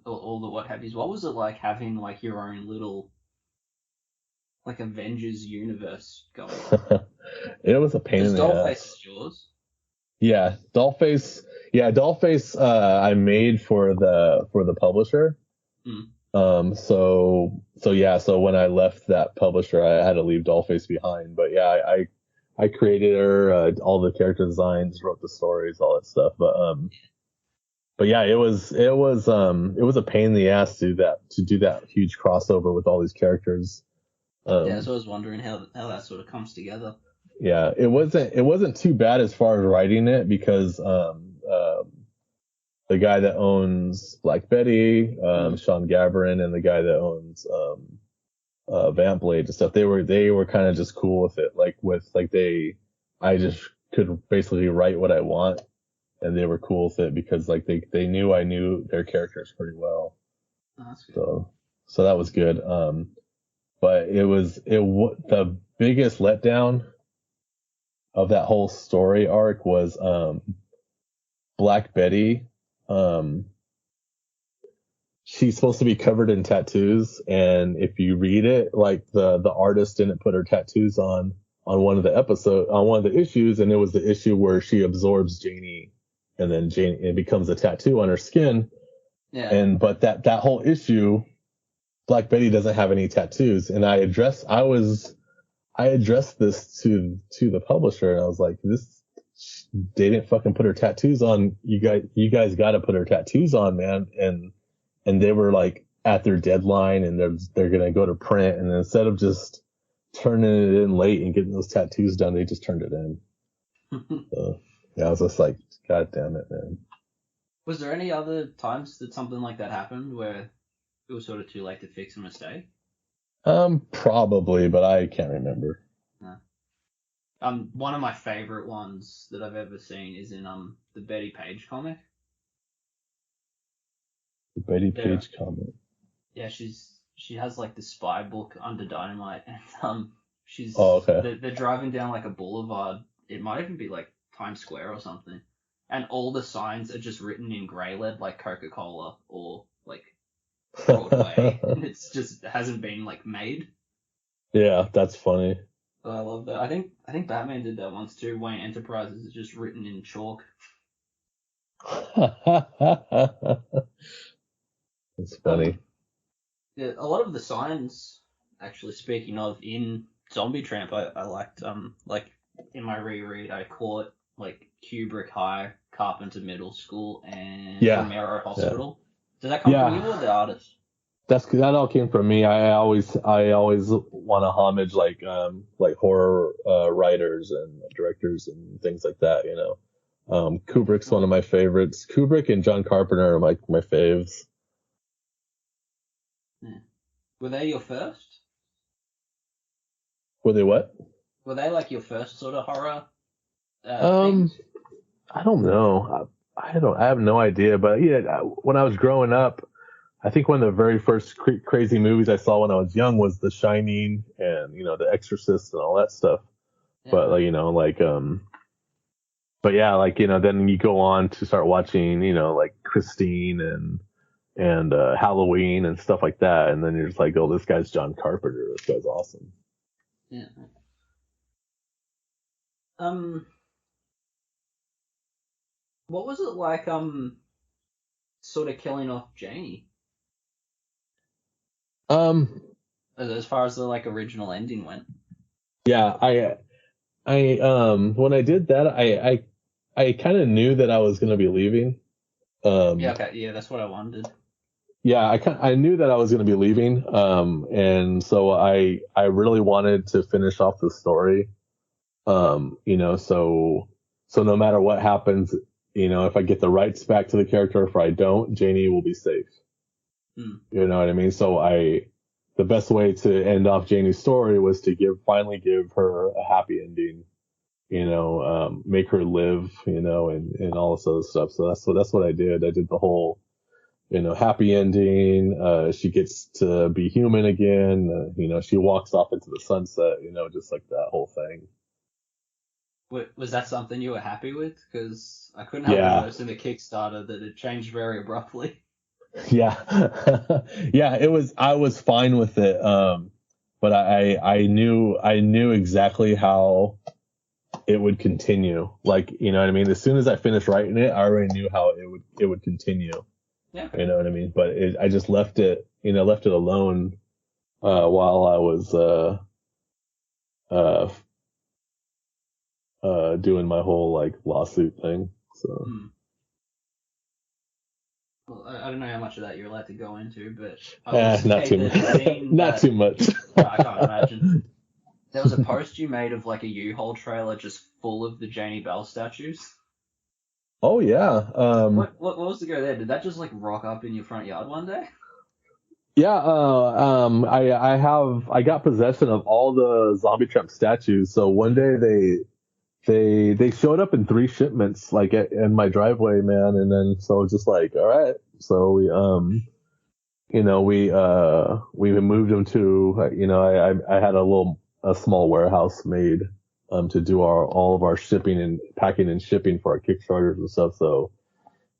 all the what have yous, what was it like having like your own little like Avengers universe going on? It was a pain in the ass. Dollface is yours? Yeah, Dollface. Yeah, Dollface. I made for the publisher. So when I left that publisher, I had to leave Dollface behind. But yeah, I created her, all the character designs, wrote the stories, all that stuff. But yeah, it was a pain in the ass to do that huge crossover with all these characters. Yeah, so I was wondering how that sort of comes together. Yeah, it wasn't too bad as far as writing it because the guy that owns Black Betty, Sean Gaverin, and the guy that owns Vamp Blade and stuff, they were kind of just cool with it. I just could basically write what I want, and they were cool with it because like they knew I knew their characters pretty well. Oh, that's good. So that was good. But the biggest letdown of that whole story arc was Black Betty. She's supposed to be covered in tattoos, and if you read it, like the artist didn't put her tattoos on one of the issues, and it was the issue where she absorbs Janie, and then it becomes a tattoo on her skin. Yeah. But that whole issue, Black Betty doesn't have any tattoos, and I addressed this to the publisher, and I was like, they didn't fucking put her tattoos on. You guys got to put her tattoos on, man. And they were like at their deadline, and they're gonna go to print, and instead of just turning it in late and getting those tattoos done, they just turned it in. So, yeah, I was just like, God damn it, man. Was there any other times that something like that happened where it was sort of too late to fix a mistake? Probably, but I can't remember. No. One of my favorite ones that I've ever seen is in the Betty Page comic. The Betty Page comic. Yeah, she has like the spy book under Dynamite, and she's they're driving down like a boulevard. It might even be like Times Square or something, and all the signs are just written in grey lead like Coca-Cola or like Broadway, and it hasn't been like made. Yeah, that's funny. I love that. I think Batman did that once too. Wayne Enterprises is just written in chalk. It's funny. Yeah, a lot of the signs, actually, speaking of, in Zombie Tramp, I liked, like, in my reread, I caught, like, Kubrick High, Carpenter Middle School, and Yeah. Romero Hospital. Does that come from you or the artist? That all came from me. I always want to homage like horror writers and directors and things like that. You know, Kubrick's one of my favorites. Kubrick and John Carpenter are like my faves. Yeah. Were they your first? Were they what? Were they like your first sort of horror things? I don't know. I have no idea. But yeah, when I was growing up, I think one of the very first crazy movies I saw when I was young was The Shining and, you know, The Exorcist and all that stuff. Yeah. But, like, you know, like, but yeah, like, you know, then you go on to start watching, you know, like Christine and Halloween and stuff like that. And then you're just like, oh, this guy's John Carpenter. This guy's awesome. Yeah. What was it like, sort of killing off Janie? As far as the like original ending went. Yeah, I when I did that, I kind of knew that I was gonna be leaving. Yeah, okay, yeah, that's what I wondered. Yeah, I knew that I was gonna be leaving. And so I really wanted to finish off the story. You know, so no matter what happens, you know, if I get the rights back to the character, if I don't, Janie will be safe. You know what I mean? So the best way to end off Janie's story was to finally give her a happy ending, you know, make her live, you know, and all this other stuff. So that's what I did. I did the whole, you know, happy ending. She gets to be human again. You know, she walks off into the sunset, you know, just like that whole thing. Was that something you were happy with? Because I couldn't help but notice in the Kickstarter that it changed very abruptly. Yeah. Yeah, I was fine with it. But I knew exactly how it would continue. Like, you know what I mean? As soon as I finished writing it, I already knew how it would continue. Yeah. You know what I mean? But I just left it alone, while I was, doing my whole like lawsuit thing. So. Well, I don't know how much of that you're allowed to go into, but not too much. Not too much. I can't imagine. There was a post you made of like a U-Haul trailer just full of the Janie Bell statues. Oh yeah. What was the go there? Did that just like rock up in your front yard one day? Yeah. I got possession of all the Zombie Tramp statues. So one day they showed up in 3 shipments, like in my driveway, man. And then, so just like, all right. So we, you know, we moved them to, you know, I had a small warehouse made, to do all of our shipping and packing and shipping for our Kickstarters and stuff. So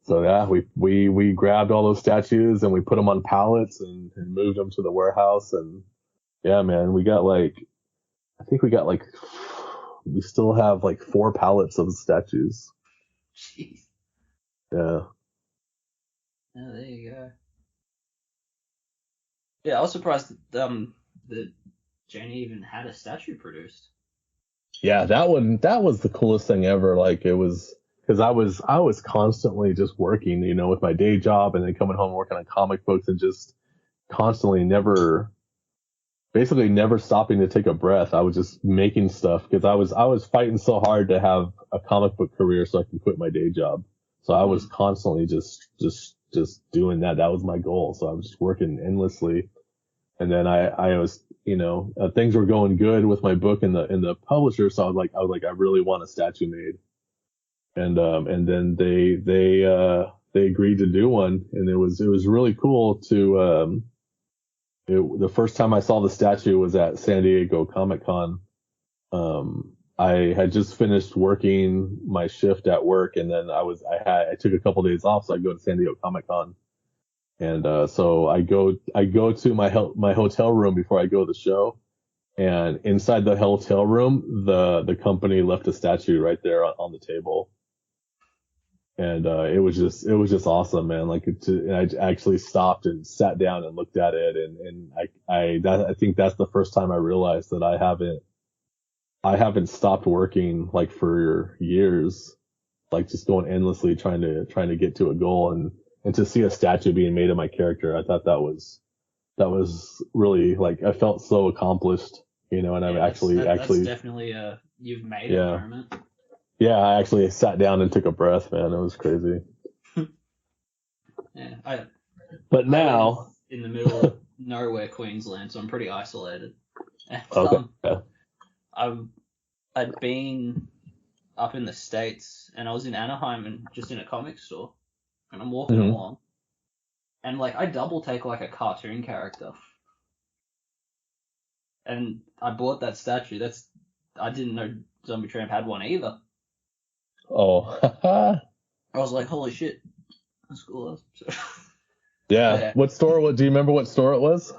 yeah, we grabbed all those statues and we put them on pallets and moved them to the warehouse. And yeah, man, we still have like 4 pallets of statues. Jeez. Yeah. Oh, there you go. Yeah, I was surprised that Janie even had a statue produced. Yeah, that was the coolest thing ever. Like, it was, because I was constantly just working, you know, with my day job and then coming home working on comic books and just constantly basically never stopping to take a breath. I was just making stuff because I was fighting so hard to have a comic book career so I can quit my day job. So I was constantly just doing that. That was my goal. So I was just working endlessly. And then I was, you know, things were going good with my book and the publisher. So I was like, I really want a statue made. And then they agreed to do one. And it was really cool to, the first time I saw the statue was at San Diego Comic-Con. I had just finished working my shift at work, and then I took a couple days off, so I go to San Diego Comic-Con, and so I go to my hotel room before I go to the show, and inside the hotel room, the company left a statue right there on the table, and it was just awesome, man. Like and I actually stopped and sat down and looked at it, and I think that's the first time I realized that I haven't stopped working like for years, like just going endlessly trying to get to a goal, and to see a statue being made of my character, I thought that was really, like, I felt so accomplished, and I've actually that's definitely you've made a moment. Yeah, I actually sat down and took a breath, man. It was crazy. Yeah, but now I live in the middle of nowhere, Queensland, so I'm pretty isolated. And, okay. I'd been up in the States, and I was in Anaheim and just in a comic store, and I'm walking along, and like I double take like a cartoon character, and I bought that statue. I didn't know Zombie Tramp had one either. Oh, I was like, holy shit, that's cool. Yeah. What store? Do you remember what store it was?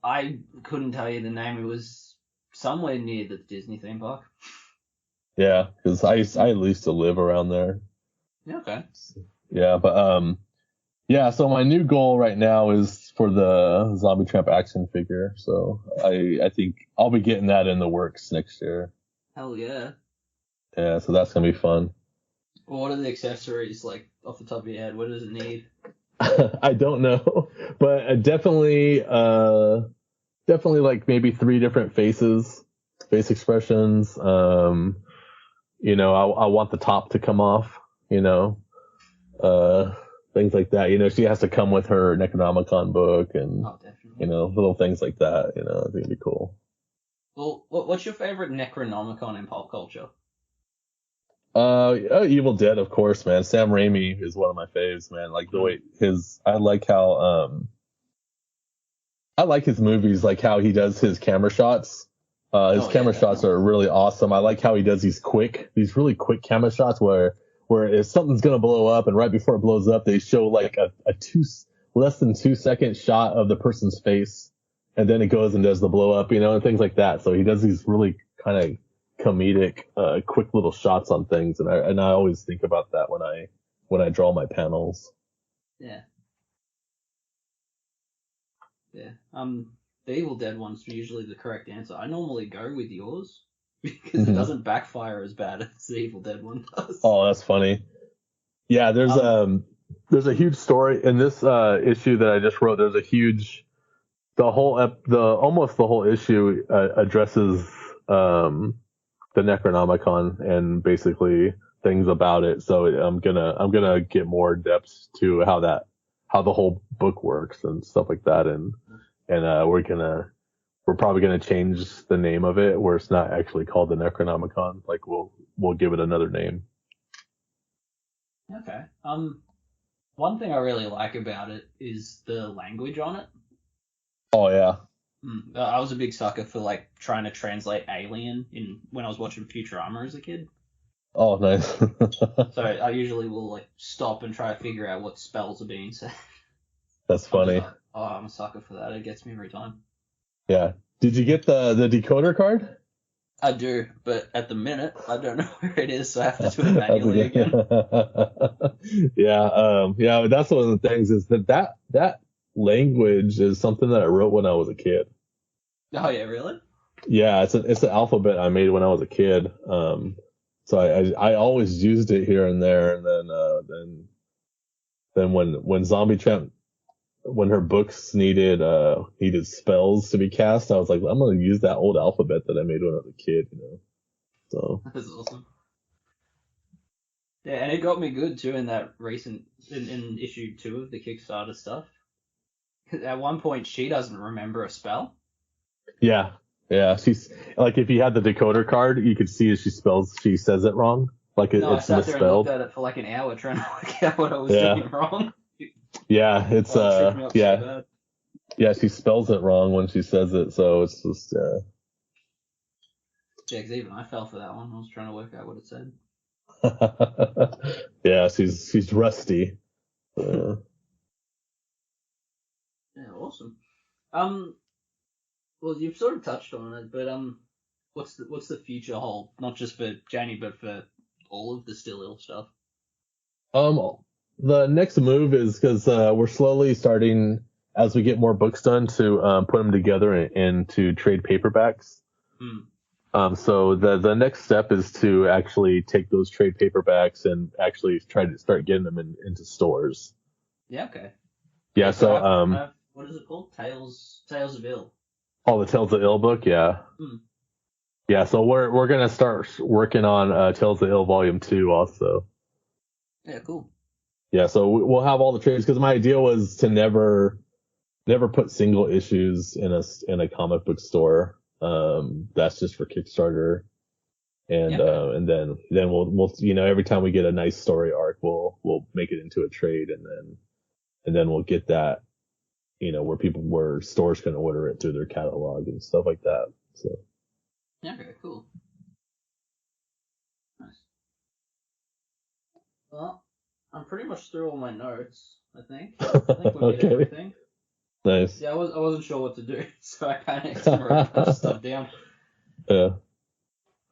I couldn't tell you the name. It was somewhere near the Disney theme park. Yeah, because I used to live around there. Yeah, okay. Yeah, but yeah. So my new goal right now is for the Zombie Tramp action figure. So I think I'll be getting that in the works next year. Hell yeah. Yeah, so that's gonna be fun. Well, what are the accessories, like, off the top of your head? What does it need? I don't know, but definitely like maybe 3 different face expressions. I want the top to come off, things like that. She has to come with her Necronomicon book and, little things like that, I think it'd be cool. Well, what's your favorite Necronomicon in pop culture? Evil Dead, of course, man. Sam Raimi is one of my faves, man. Like the way I like how, I like his movies, like how he does his camera shots. His camera shots are really awesome. I like how he does these really quick camera shots where if something's gonna blow up and right before it blows up, they show like a less than 2 second shot of the person's face, and then it goes and does the blow up, and things like that. So he does these really kind of comedic, quick little shots on things, and I always think about that when I draw my panels. Yeah. Yeah. The Evil Dead ones are usually the correct answer. I normally go with yours because it doesn't backfire as bad as the Evil Dead one does. Oh, that's funny. Yeah, there's a huge story in this issue that I just wrote. There's a huge, almost the whole issue addresses the Necronomicon and basically things about it. So I'm gonna get more depth to how the whole book works and stuff like that, and we're probably gonna change the name of it where it's not actually called the Necronomicon. Like we'll give it another name. Okay. One thing I really like about it is the language on it. Oh yeah. I was a big sucker for like trying to translate Alien when I was watching Futurama as a kid. Oh, nice. So I usually will like stop and try to figure out what spells are being said. That's funny. I'm a sucker for that. It gets me every time. Yeah. Did you get the decoder card? I do, but at the minute I don't know where it is, so I have to do it manually again. Yeah. That's one of the things is that language is something that I wrote when I was a kid. Oh yeah, really? Yeah, it's an alphabet I made when I was a kid. So I always used it here and there, and then when Zombie Tramp, when her books needed spells to be cast, I was like, I'm gonna use that old alphabet that I made when I was a kid, So that's awesome. Yeah, and it got me good too in that in issue 2 of the Kickstarter stuff. At one point, she doesn't remember a spell. Yeah. She's like, if you had the decoder card, you could see as she says it wrong. Like it's misspelled. I sat there and looked at it for like an hour trying to work out what I was doing wrong. Yeah, it's so yeah, she spells it wrong when she says it, so it's just Yeah, because even I fell for that one. I was trying to work out what it said. Yeah, she's rusty. Yeah, awesome. Well, you've sort of touched on it, but what's the future hold? Not just for Janie, but for all of the Still Ill stuff. The next move is because we're slowly starting, as we get more books done, to put them together into trade paperbacks. So the next step is to actually take those trade paperbacks and actually try to start getting them into stores. Yeah, okay. Yeah, so what is it called? Tales of Ill. Oh, the Tales of Ill book, yeah. Yeah, so we're gonna start working on Tales of Ill Volume 2 also. Yeah, cool. Yeah, so we'll have all the trades because my idea was to never put single issues in a comic book store. That's just for Kickstarter, and then we'll every time we get a nice story arc, we'll make it into a trade, and then we'll get that where stores can order it through their catalog and stuff like that. So. Yeah, okay, cool. Nice. Well, I'm pretty much through all my notes, I think. I think we did everything. Nice. Yeah, I wasn't sure what to do, so I kind of wrote a bunch of stuff down. Yeah.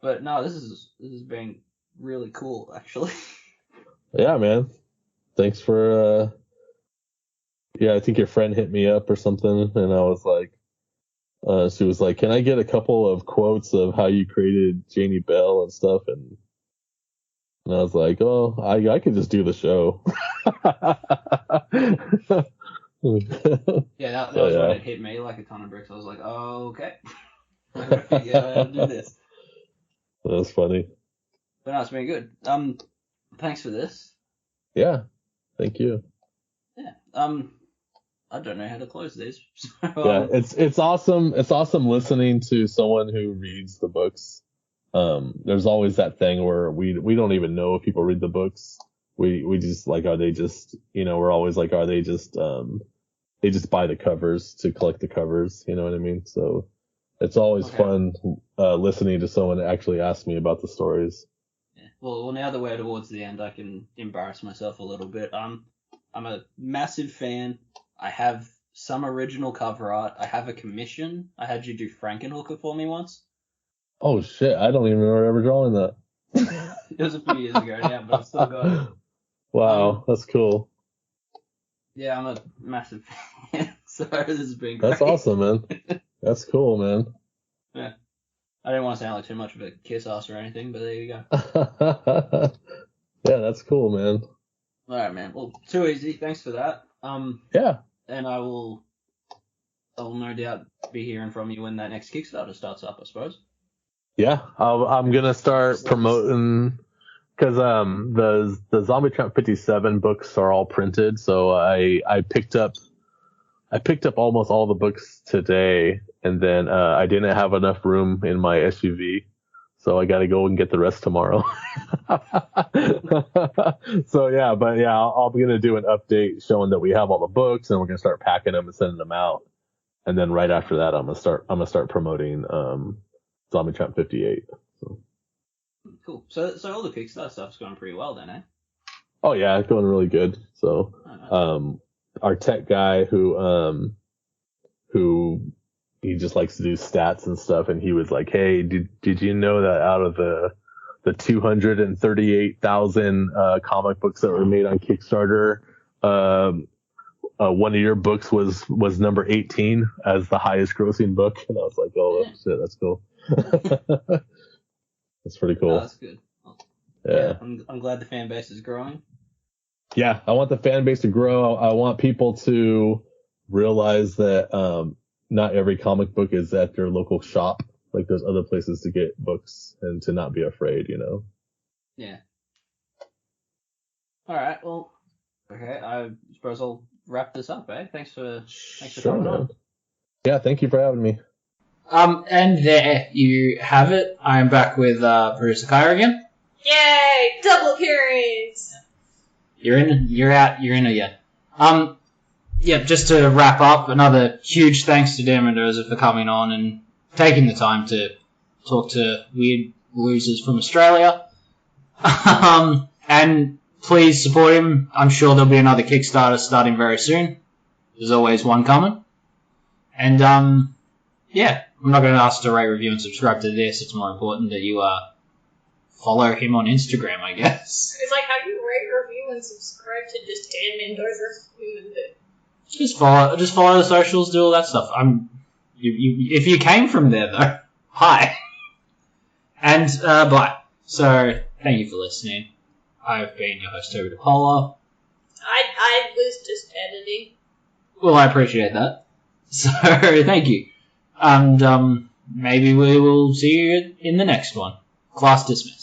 But no, this has been really cool, actually. Yeah, man. Thanks for I think your friend hit me up or something, and I was like, she was like, "Can I get a couple of quotes of how you created Janie Bell and stuff?" And I was like, "Oh, I could just do the show." Yeah, that was when it hit me like a ton of bricks. I was like, "Oh, okay, I gotta figure out how to do this." That was funny. But no, it's been good. Thanks for this. Yeah, thank you. Yeah. I don't know how to close this. So, yeah, it's awesome. It's awesome listening to someone who reads the books. There's always that thing where we don't even know if people read the books. We just like, are they just, we're always like, are they just they just buy the covers to collect the covers, you know what I mean? So it's always fun listening to someone actually ask me about the stories. Yeah. Well, now that we're towards the end, I can embarrass myself a little bit. I'm a massive fan. I have some original cover art. I have a commission. I had you do Frankenhooker for me once. Oh shit! I don't even remember ever drawing that. It was a few years ago now, but I've still got it. Wow, that's cool. Yeah, I'm a massive fan. So this has been great. That's awesome, man. That's cool, man. Yeah. I didn't want to sound like too much of a kiss ass or anything, but there you go. Yeah, that's cool, man. All right, man. Well, too easy. Thanks for that. Yeah. And I'll no doubt be hearing from you when that next Kickstarter starts up, I suppose. Yeah, I'm gonna start promoting because the Zombie Tramp 57 books are all printed, so I picked up almost all the books today, and then I didn't have enough room in my SUV, so I got to go and get the rest tomorrow. So yeah, but yeah, I'm gonna do an update showing that we have all the books, and we're gonna start packing them and sending them out, and then right after that, I'm gonna start promoting Zombie Tramp 58. So. Cool. So all the Kickstarter stuff's going pretty well then, eh? Oh yeah, it's going really good. So our tech guy who he just likes to do stats and stuff, and he was like, "Hey, did you know that out of the 238,000 comic books that were made on Kickstarter, one of your books was number 18 as the highest grossing book?" And I was like, "Oh shit, that's cool." That's pretty cool. Oh, that's good. Yeah. I'm glad the fan base is growing. Yeah, I want the fan base to grow. I want people to realize that not every comic book is at their local shop. Like, there's other places to get books, and to not be afraid, Yeah. All right. Well, okay. I suppose I'll wrap this up, eh? Thanks for coming on. Yeah, thank you for having me. And there you have it. I'm back with Producer Kyah again. Yay! Double appearance! You're in again. Yeah, just to wrap up, another huge thanks to Dan Mendoza for coming on and taking the time to talk to weird losers from Australia. And please support him. I'm sure there'll be another Kickstarter starting very soon. There's always one coming. And, yeah, I'm not going to ask to rate, review, and subscribe to this. It's more important that you follow him on Instagram, I guess. It's like how you rate, review, and subscribe to just Dan Mendoza Human Bit. Just follow the socials, do all that stuff. If you came from there though, hi. And bye. So thank you for listening. I've been your host Toby DePola. I was just editing. Well, I appreciate that. So thank you. And maybe we will see you in the next one. Class dismissed.